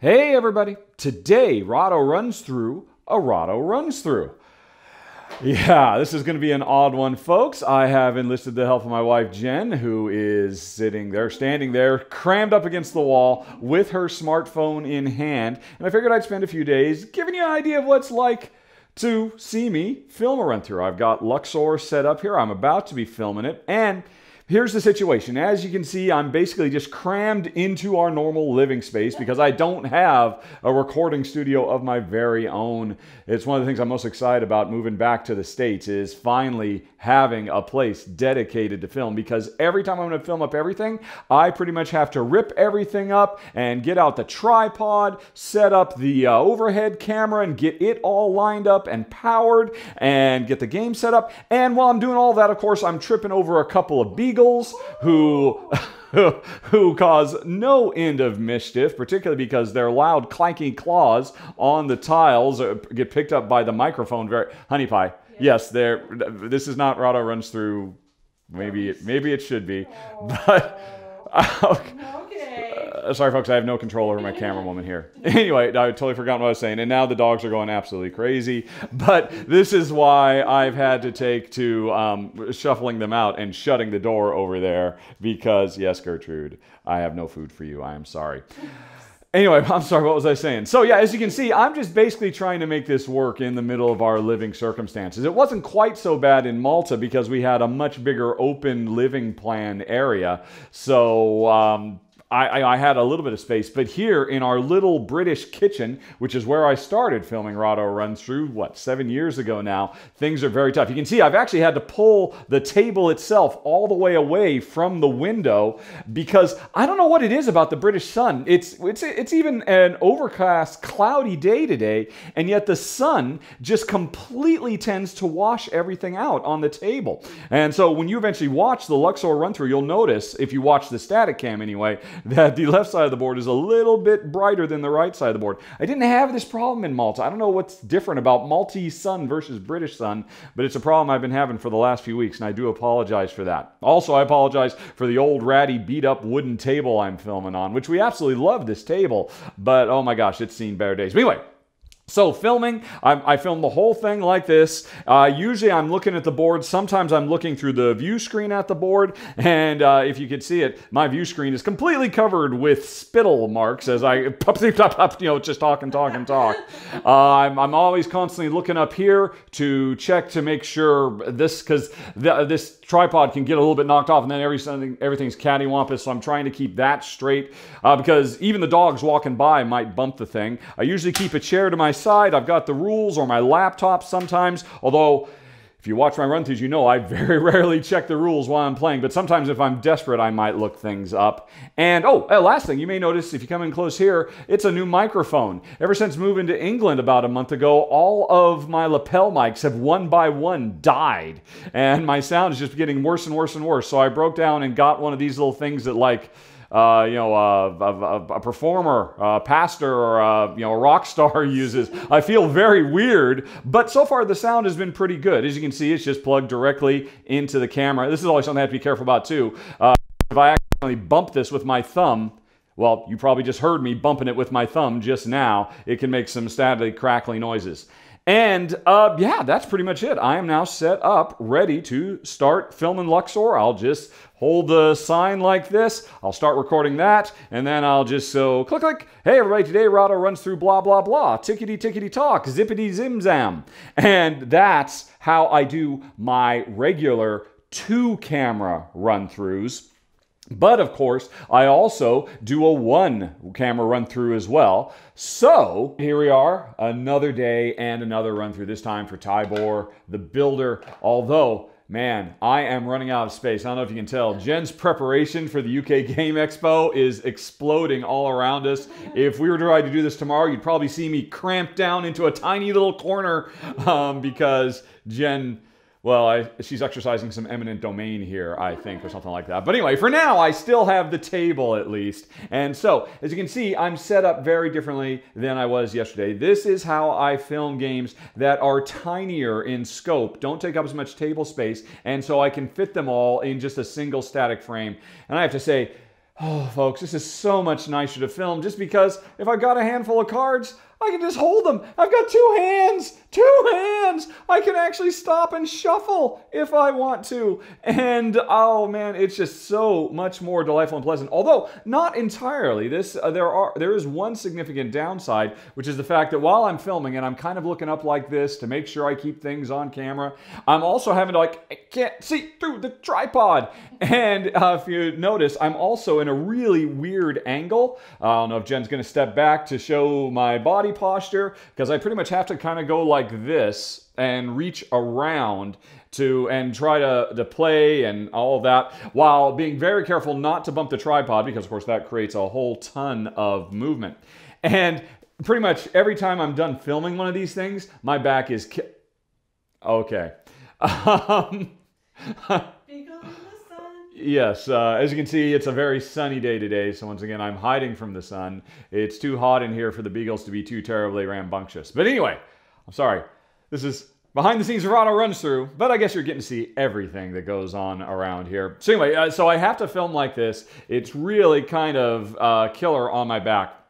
Hey everybody! Today, Rahdo runs through a Rahdo runs through. Yeah, this is going to be an odd one, folks. I have enlisted the help of my wife, Jen, who is standing there, crammed up against the wall with her smartphone in hand. And I figured I'd spend a few days giving you an idea of what it's like to see me film a run through. I've got Luxor set up here. I'm about to be filming it. And here's the situation. As you can see, I'm basically just crammed into our normal living space because I don't have a recording studio of my very own. It's one of the things I'm most excited about moving back to the States is finally having a place dedicated to film, because every time I'm going to film up everything, I pretty much have to rip everything up and get out the tripod, set up the overhead camera and get it all lined up and powered and get the game set up. And while I'm doing all that, of course, I'm tripping over a couple of beagles who cause no end of mischief, particularly because their loud clanky claws on the tiles get picked up by the microphone. Honey pie. Yes, this is not Rahdo runs through. Maybe it should be, but sorry, folks. I have no control over my camera woman here. Anyway, I totally forgot what I was saying, and now the dogs are going absolutely crazy. But this is why I've had to take to shuffling them out and shutting the door over there because, yes, Gertrude, I have no food for you. I am sorry. Anyway, I'm sorry, what was I saying? So yeah, as you can see, I'm just basically trying to make this work in the middle of our living circumstances. It wasn't quite so bad in Malta because we had a much bigger open living plan area. So I had a little bit of space, but here in our little British kitchen, which is where I started filming Rahdo Runs Through, 7 years ago now, things are very tough. You can see I've actually had to pull the table itself all the way away from the window because I don't know what it is about the British sun. It's even an overcast, cloudy day today, and yet the sun just completely tends to wash everything out on the table. And so when you eventually watch the Luxor run through, you'll notice, if you watch the static cam anyway, that the left side of the board is a little bit brighter than the right side of the board. I didn't have this problem in Malta. I don't know what's different about Maltese sun versus British sun, but it's a problem I've been having for the last few weeks, and I do apologize for that. Also, I apologize for the old ratty beat-up wooden table I'm filming on, which we absolutely love this table, but oh my gosh, it's seen better days. But anyway, so filming, I film the whole thing like this. Usually I'm looking at the board. Sometimes I'm looking through the view screen at the board. And if you could see it, my view screen is completely covered with spittle marks as I just talk and talk and talk. I'm always constantly looking up here to check to make sure because this tripod can get a little bit knocked off and then everything's cattywampus. So I'm trying to keep that straight because even the dogs walking by might bump the thing. I usually keep a chair to my side. I've got the rules or my laptop sometimes, although if you watch my run-throughs, you know I very rarely check the rules while I'm playing, but sometimes if I'm desperate, I might look things up. And last thing, you may notice if you come in close here, it's a new microphone. Ever since moving to England about a month ago, all of my lapel mics have one by one died, and my sound is just getting worse and worse and worse. So I broke down and got one of these little things that a performer, a pastor, or a rock star uses. I feel very weird, but so far the sound has been pretty good. As you can see, it's just plugged directly into the camera. This is always something I have to be careful about too. If I accidentally bump this with my thumb, well, you probably just heard me bumping it with my thumb just now. It can make some static, crackly noises. And yeah, that's pretty much it. I am now set up, ready to start filming Luxor. I'll just hold the sign like this. I'll start recording that, and then I'll just click, click. Hey, everybody, today Rahdo runs through blah, blah, blah. Tickety, tickety, talk. Zippity, zim, zam. And that's how I do my regular 2-camera run-throughs. But of course, I also do a 1-camera run-through as well. So here we are, another day and another run-through, this time for Tybor, the builder. Although, man, I am running out of space. I don't know if you can tell. Jen's preparation for the UK Game Expo is exploding all around us. If we were to try to do this tomorrow, you'd probably see me cramped down into a tiny little corner because Jen... Well, she's exercising some eminent domain here, I think, or something like that. But anyway, for now, I still have the table, at least. And so, as you can see, I'm set up very differently than I was yesterday. This is how I film games that are tinier in scope, don't take up as much table space, and so I can fit them all in just a single static frame. And I have to say, Oh, folks, this is so much nicer to film just because if I've got a handful of cards, I can just hold them. I've got two hands. Two hands. I can actually stop and shuffle if I want to. And oh man, it's just so much more delightful and pleasant. Although not entirely. There is one significant downside, which is the fact that while I'm filming and I'm kind of looking up like this to make sure I keep things on camera, I'm also having to I can't see through the tripod. And if you notice, I'm also in a really weird angle. I don't know if Jen's going to step back to show my body posture, because I pretty much have to kind of go like this and reach around and try to play and all of that, while being very careful not to bump the tripod, because of course that creates a whole ton of movement. And pretty much every time I'm done filming one of these things, my back is okay. Yes, as you can see, it's a very sunny day today, so once again, I'm hiding from the sun. It's too hot in here for the beagles to be too terribly rambunctious. But anyway, I'm sorry. This is behind the scenes Rahdo runs through, but I guess you're getting to see everything that goes on around here. So anyway, so I have to film like this. It's really kind of killer on my back.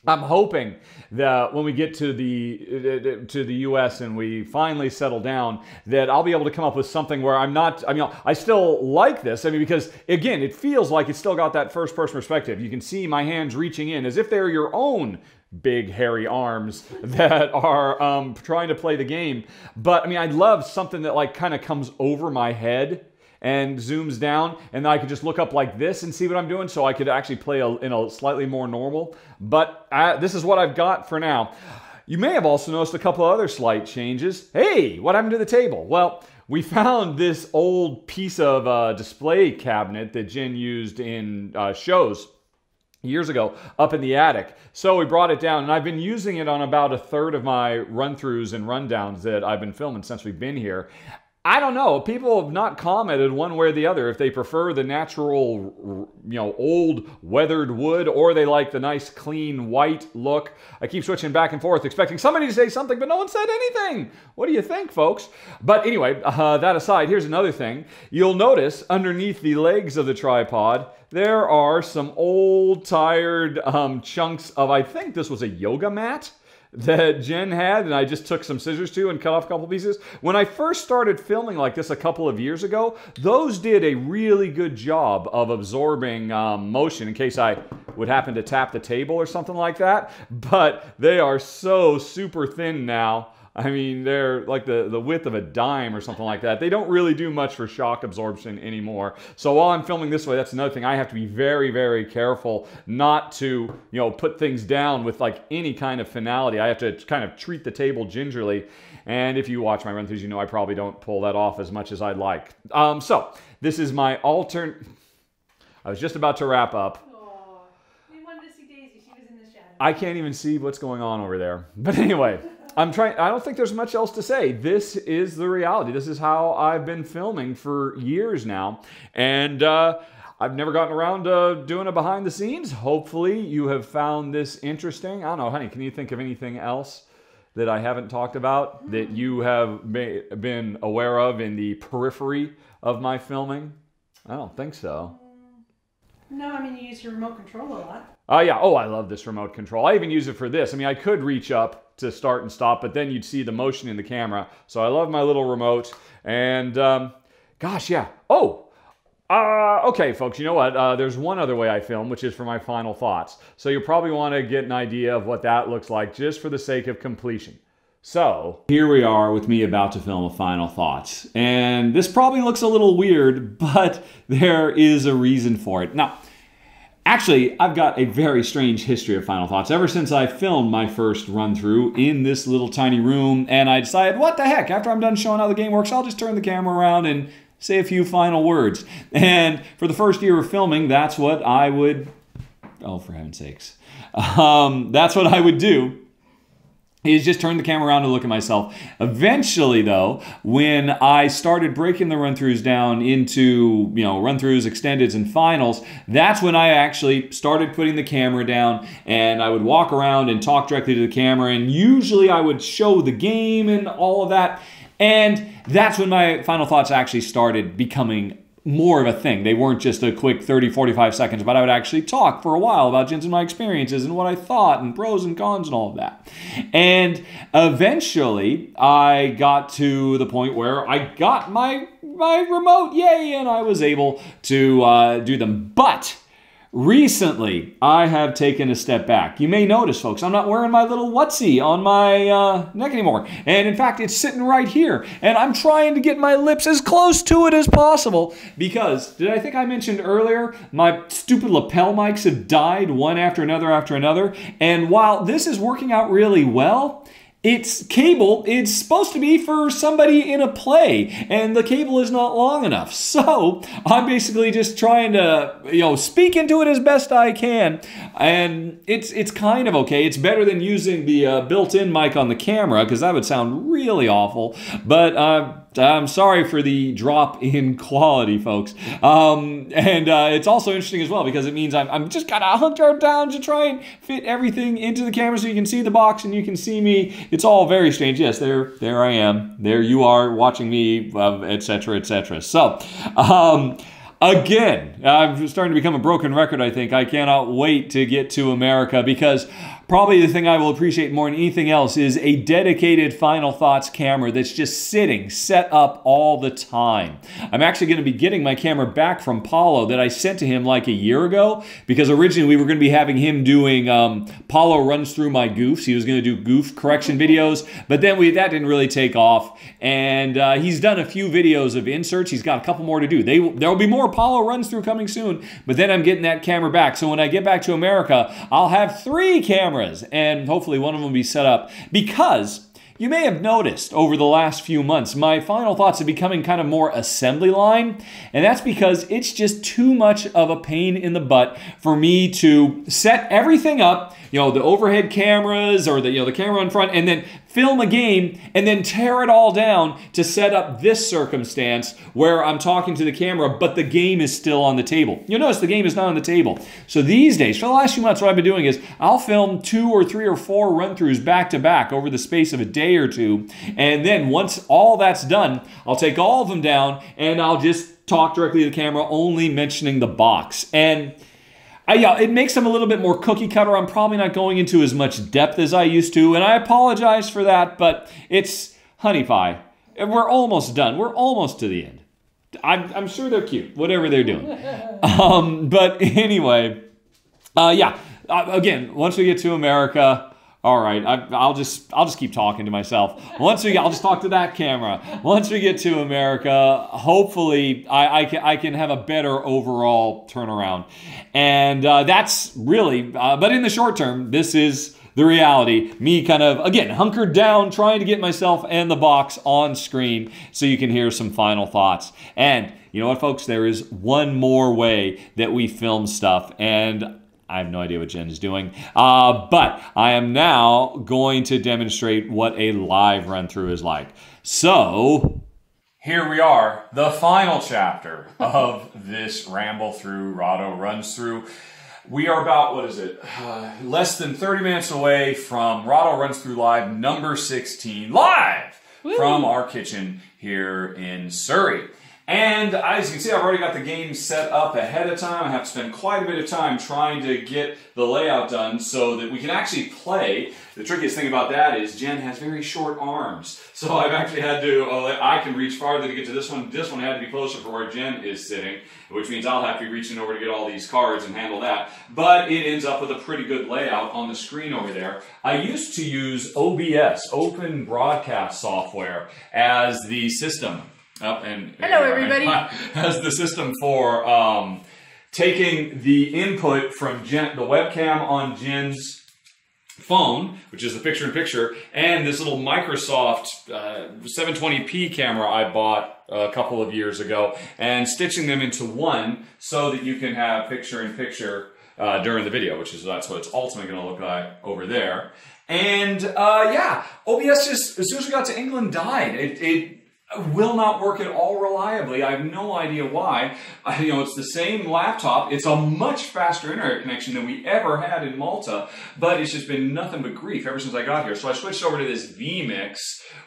I'm hoping that when we get to the U.S. and we finally settle down, that I'll be able to come up with something where I'm not, I still like this. because again, it feels like it's still got that first person perspective. You can see my hands reaching in as if they're your own big hairy arms that are trying to play the game. But I'd love something that kind of comes over my head and zooms down, and then I could just look up like this and see what I'm doing, so I could actually play in a slightly more normal. But this is what I've got for now. You may have also noticed a couple other slight changes. Hey, what happened to the table? Well, we found this old piece of display cabinet that Jen used in shows years ago up in the attic. So we brought it down, and I've been using it on about a third of my run-throughs and rundowns that I've been filming since we've been here. I don't know. People have not commented one way or the other if they prefer the natural, old weathered wood, or they like the nice clean white look. I keep switching back and forth, expecting somebody to say something, but no one said anything. What do you think, folks? But anyway, that aside, here's another thing. You'll notice underneath the legs of the tripod, there are some old, tired chunks of, I think this was a yoga mat that Jen had, and I just took some scissors to and cut off a couple pieces. When I first started filming like this a couple of years ago, those did a really good job of absorbing motion in case I would happen to tap the table or something like that. But they are so super thin now. They're like the width of a dime or something like that. They don't really do much for shock absorption anymore. So while I'm filming this way, that's another thing. I have to be very, very careful not to, put things down with any kind of finality. I have to kind of treat the table gingerly. And if you watch my run-throughs, you know I probably don't pull that off as much as I'd like. So this is my alternate. I was just about to wrap up. Aww. We wanted to see Daisy. She was in the shadow. I can't even see what's going on over there. But anyway. I don't think there's much else to say. This is the reality. This is how I've been filming for years now. And I've never gotten around to doing a behind the scenes. Hopefully you have found this interesting. I don't know, honey, can you think of anything else that I haven't talked about that you have been aware of in the periphery of my filming? I don't think so. No, you use your remote control a lot. Yeah. Oh, I love this remote control. I even use it for this. I could reach up to start and stop, but then you'd see the motion in the camera. So I love my little remote. And gosh, yeah. Oh, okay, folks. You know what? There's one other way I film, which is for my final thoughts. So you'll probably want to get an idea of what that looks like just for the sake of completion. So here we are with me about to film a final thoughts. And this probably looks a little weird, but there is a reason for it. Now, actually, I've got a very strange history of final thoughts ever since I filmed my first run-through in this little tiny room, and I decided, what the heck, after I'm done showing how the game works, I'll just turn the camera around and say a few final words. And for the first year of filming, that's what I would, oh, for heaven's sakes, that's what I would do. Is just turn the camera around and look at myself. Eventually, though, when I started breaking the run-throughs down into, run-throughs, extendeds, and finals, that's when I actually started putting the camera down, and I would walk around and talk directly to the camera, and usually I would show the game and all of that, and that's when my final thoughts actually started becoming more of a thing. They weren't just a quick 30, 45 seconds, but I would actually talk for a while about Jens and my experiences and what I thought and pros and cons and all of that. And eventually I got to the point where I got my remote, yay, and I was able to do them. But recently, I have taken a step back. You may notice, folks, I'm not wearing my little whatsy on my neck anymore. And in fact, it's sitting right here. And I'm trying to get my lips as close to it as possible because, did I think I mentioned earlier, my stupid lapel mics have died one after another. And while this is working out really well, it's cable. It's supposed to be for somebody in a play, and the cable is not long enough. So I'm basically just trying to, speak into it as best I can, and it's kind of okay. It's better than using the built-in mic on the camera because that would sound really awful. But I'm sorry for the drop in quality, folks. And it's also interesting as well because it means I'm just kind of hunkered down to try and fit everything into the camera so you can see the box and you can see me. It's all very strange. Yes, there I am. There you are watching me, etc., etc. So, again, I'm starting to become a broken record, I think. I cannot wait to get to America because probably the thing I will appreciate more than anything else is a dedicated Final Thoughts camera that's just sitting, set up all the time. I'm actually going to be getting my camera back from Paulo that I sent to him like a year ago because originally we were going to be having him doing Paulo runs through my goofs. He was going to do goof correction videos, but then that didn't really take off. And he's done a few videos of inserts. He's got a couple more to do. There will be more Paulo runs through coming soon, but then I'm getting that camera back. So when I get back to America, I'll have 3 cameras. And hopefully one of them will be set up because you may have noticed over the last few months, my Final Thoughts are becoming kind of more assembly line. And that's because it's just too much of a pain in the butt for me to set everything up, the overhead cameras or the camera in front, and then film a game and then tear it all down to set up this circumstance where I'm talking to the camera, but the game is still on the table. You'll notice the game is not on the table. So these days, for the last few months, what I've been doing is I'll film 2 or 3 or 4 run-throughs back to back over the space of a day or two. And then once all that's done, I'll take all of them down and I'll just talk directly to the camera, only mentioning the box. And it makes them a little bit more cookie cutter. I'm probably not going into as much depth as I used to, and I apologize for that, but it's honey pie. We're almost done. We're almost to the end. I'm sure they're cute, whatever they're doing. But anyway, again, once we get to America, all right, I'll just keep talking to myself. I'll just talk to that camera. Once we get to America, hopefully I can have a better overall turnaround. And that's really, but in the short term, this is the reality. Me kind of, again, hunkered down, trying to get myself and the box on screen so you can hear some final thoughts. And you know what, folks? There is one more way that we film stuff, and I have no idea what Jen is doing, but I am now going to demonstrate what a live run-through is like. So, here we are, the final chapter of this ramble through Rahdo Runs Through. We are about, less than 30 minutes away from Rahdo Runs Through Live number 16, live from our kitchen here in Surrey. And as you can see, I've already got the game set up ahead of time. I have to spend quite a bit of time trying to get the layout done so that we can actually play. The trickiest thing about that is Jen has very short arms. So I've actually had to, I can reach farther to get to this one. This one had to be closer for where Jen is sitting, which means I'll have to be reaching over to get all these cards and handle that. But it ends up with a pretty good layout on the screen over there. I used to use OBS, Open Broadcast Software, as the system. Hello, everybody. As the system for taking the input from the webcam on Jen's phone, which is the picture-in-picture, and this little Microsoft 720p camera I bought a couple of years ago, and stitching them into one so that you can have picture-in-picture during the video, that's what it's ultimately going to look like over there. And OBS just, as soon as we got to England, died. will not work at all reliably. I have no idea why. It's the same laptop. It's a much faster internet connection than we ever had in Malta, but it's just been nothing but grief ever since I got here. So I switched over to this vMix,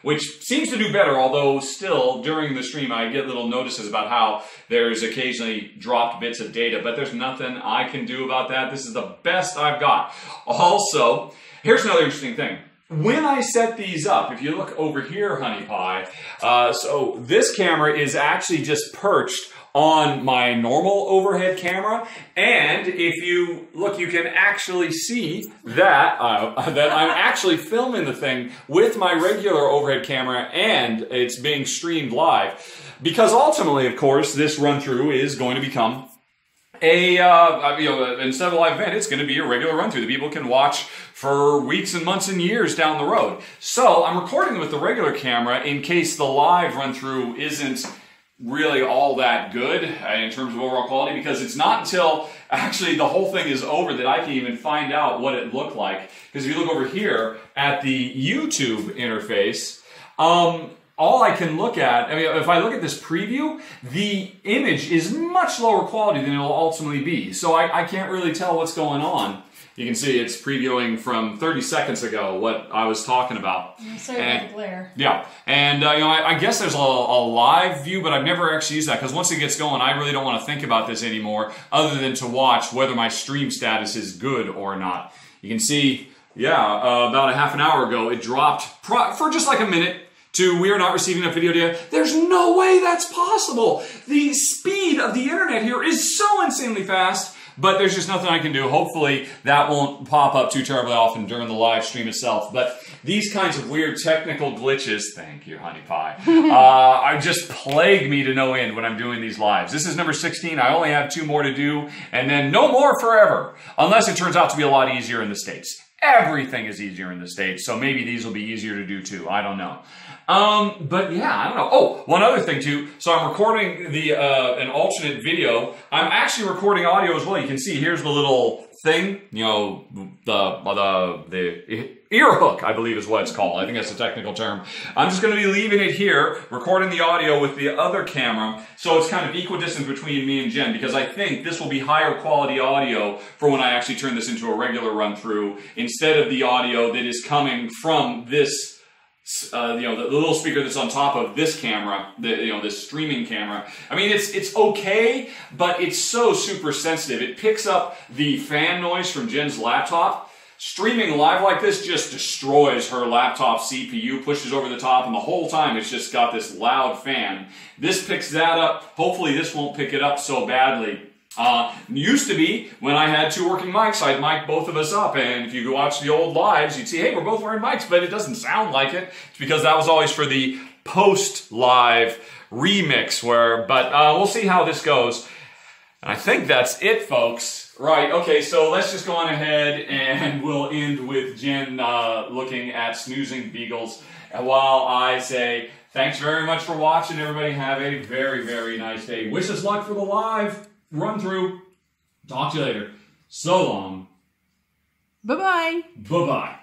which seems to do better, although still during the stream I get little notices about how there's occasionally dropped bits of data, but there's nothing I can do about that. This is the best I've got. Also, here's another interesting thing. When I set these up, if you look over here, Honey Pie, so this camera is actually just perched on my normal overhead camera, and if you look, you can actually see that that I'm actually filming the thing with my regular overhead camera, and it's being streamed live, because ultimately, of course, this run-through is going to become instead of a live event, it's going to be a regular run-through that people can watch for weeks and months and years down the road. So I'm recording with the regular camera in case the live run-through isn't really all that good in terms of overall quality, because it's not until actually the whole thing is over that I can even find out what it looked like. Because if you look over here at the YouTube interface, all I can look at, if I look at this preview, the image is much lower quality than it'll ultimately be. So I can't really tell what's going on. You can see it's previewing from 30 seconds ago what I was talking about. Sorry about the glare. Yeah, and I guess there's a live view, but I've never actually used that, because once it gets going, I really don't want to think about this anymore, other than to watch whether my stream status is good or not. You can see, about a half an hour ago, it dropped for just like a minute to "we are not receiving enough video data." There's no way that's possible. The speed of the internet here is so insanely fast, but there's just nothing I can do. Hopefully that won't pop up too terribly often during the live stream itself. But these kinds of weird technical glitches, thank you, Honey Pie, are just plague me to no end when I'm doing these lives. This is number 16. I only have 2 more to do, and then no more forever, unless it turns out to be a lot easier in the States. Everything is easier in the States, so maybe these will be easier to do too. I don't know. But yeah, I don't know. Oh, one other thing too. So I'm recording an alternate video. I'm actually recording audio as well. You can see here's the little thing, the ear hook, I believe is what it's called. I think that's the technical term. I'm just going to be leaving it here, recording the audio with the other camera, so it's kind of equidistant between me and Jen, because I think this will be higher quality audio for when I actually turn this into a regular run through, instead of the audio that is coming from this the little speaker that's on top of this camera, this streaming camera. I mean, it's okay, but it's so super sensitive. It picks up the fan noise from Jen's laptop. Streaming live like this just destroys her laptop CPU, pushes over the top, and the whole time it's just got this loud fan. This picks that up. Hopefully this won't pick it up so badly. Used to be, when I had 2 working mics, I'd mic both of us up, and if you go watch the old lives, you'd see, hey, we're both wearing mics, but it doesn't sound like it. It's because that was always for the post-live remix, but we'll see how this goes. And I think that's it, folks. Right, okay, so let's just go on ahead, and we'll end with Jen looking at snoozing beagles, while I say, thanks very much for watching, everybody. Have a very, very nice day. Wish us luck for the live run through. Talk to you later. So long. Bye-bye. Bye-bye.